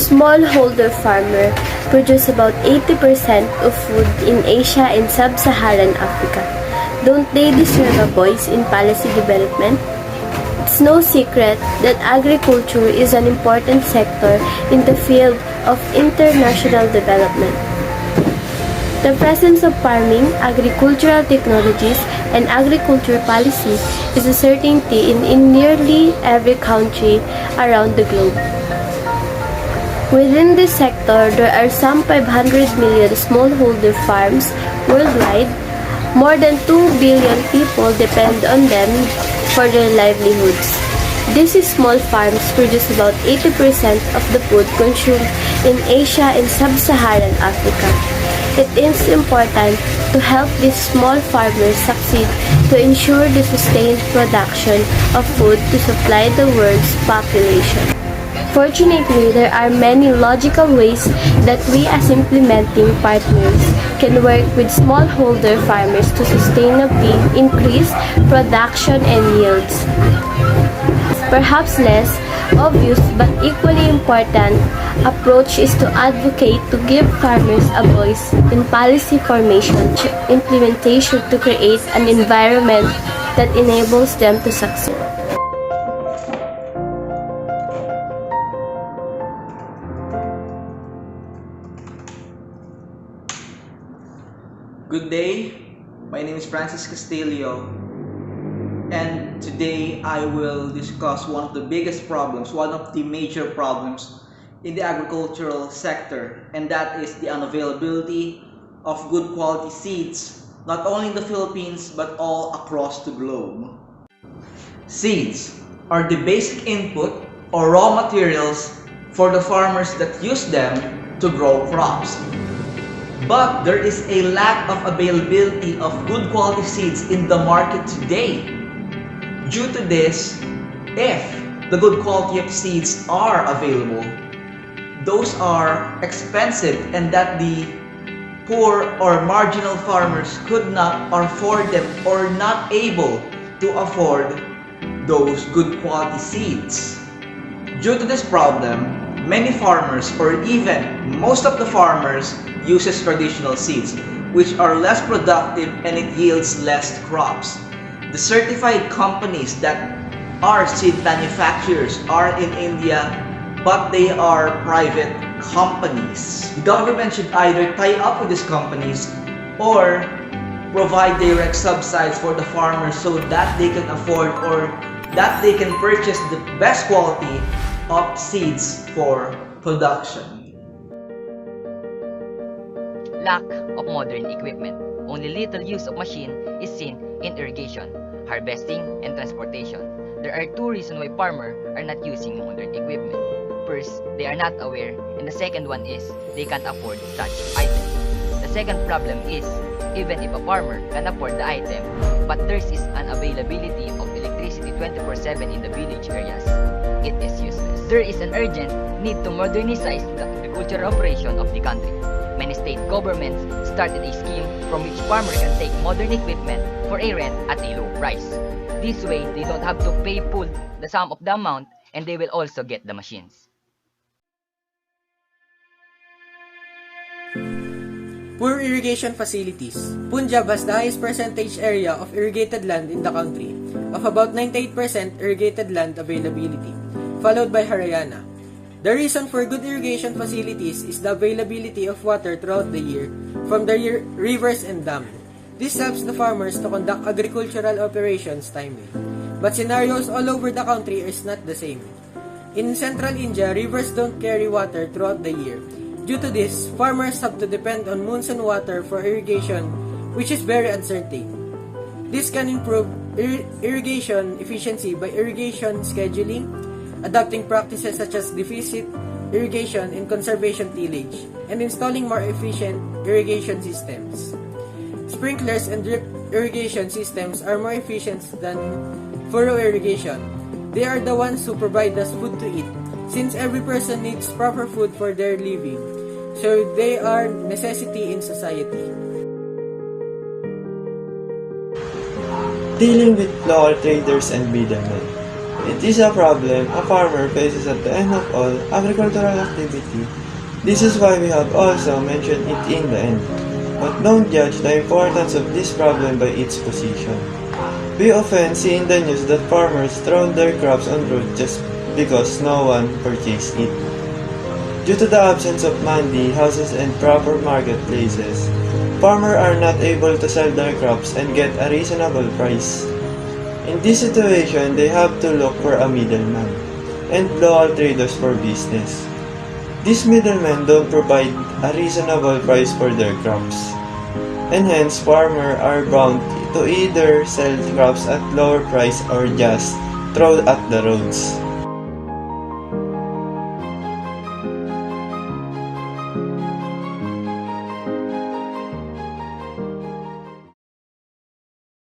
Smallholder farmers produce about 80% of food in Asia and Sub-Saharan Africa. Don't they deserve a voice in policy development? It's no secret that agriculture is an important sector in the field of international development. The presence of farming, agricultural technologies, and agriculture policy is a certainty in nearly every country around the globe. Within this sector, there are some 500 million smallholder farms worldwide. More than 2 billion people depend on them for their livelihoods. These small farms produce about 80% of the food consumed in Asia and Sub-Saharan Africa. It is important to help these small farmers succeed to ensure the sustained production of food to supply the world's population. Fortunately, there are many logical ways that we as implementing partners can work with smallholder farmers to sustainably increase production and yields. Perhaps less obvious but equally important approach is to advocate to give farmers a voice in policy formation implementation to create an environment that enables them to succeed. Good day, my name is Castillo, and today I will discuss one of the biggest problems, one of the major problems in the agricultural sector, and that is the unavailability of good quality seeds, not only in the Philippines but all across the globe. Seeds are the basic input or raw materials for the farmers that use them to grow crops. But there is a lack of availability of good quality seeds in the market today. Due to this, if the good quality of seeds are available, those are expensive and that the poor or marginal farmers could not afford them or not able to afford those good quality seeds. Due to this problem, many farmers or even most of the farmers uses traditional seeds, which are less productive and it yields less crops. The certified companies that are seed manufacturers are in India, but they are private companies. The government should either tie up with these companies or provide direct subsidies for the farmers so that they can afford or that they can purchase the best quality of seeds for production. Lack of modern equipment. Only little use of machine is seen in irrigation, harvesting, and transportation. There are two reasons why farmers are not using modern equipment. First, they are not aware, and the second one is they can't afford such items. The second problem is, even if a farmer can afford the item, but there is an availability of electricity 24/7 in the village areas, it is useless. There is an urgent need to modernize the agricultural operation of the country. Many state governments started a scheme from which farmers can take modern equipment for a rent at a low price. This way, they don't have to pay full the sum of the amount and they will also get the machines. Poor irrigation facilities. Punjab has the highest percentage area of irrigated land in the country, of about 98% irrigated land availability, followed by Haryana. The reason for good irrigation facilities is the availability of water throughout the year from the rivers and dams. This helps the farmers to conduct agricultural operations timely. But scenarios all over the country is not the same. In central India, rivers don't carry water throughout the year. Due to this, farmers have to depend on monsoon water for irrigation, which is very uncertain. This can improve irrigation efficiency by irrigation scheduling, adopting practices such as deficit irrigation and conservation tillage, and installing more efficient irrigation systems. Sprinklers and drip irrigation systems are more efficient than furrow irrigation. They are the ones who provide us food to eat, since every person needs proper food for their living, so they are necessity in society. Dealing with local traders and middlemen. It is a problem a farmer faces at the end of all agricultural activity. This is why we have also mentioned it in the end. But don't judge the importance of this problem by its position. We often see in the news that farmers throw their crops on road just because no one purchased it. Due to the absence of mandi, houses, and proper marketplaces, farmers are not able to sell their crops and get a reasonable price. In this situation, they have to look for a middleman and local traders for business. These middlemen don't provide a reasonable price for their crops, and hence farmers are bound to either sell crops at lower price or just throw at the roads.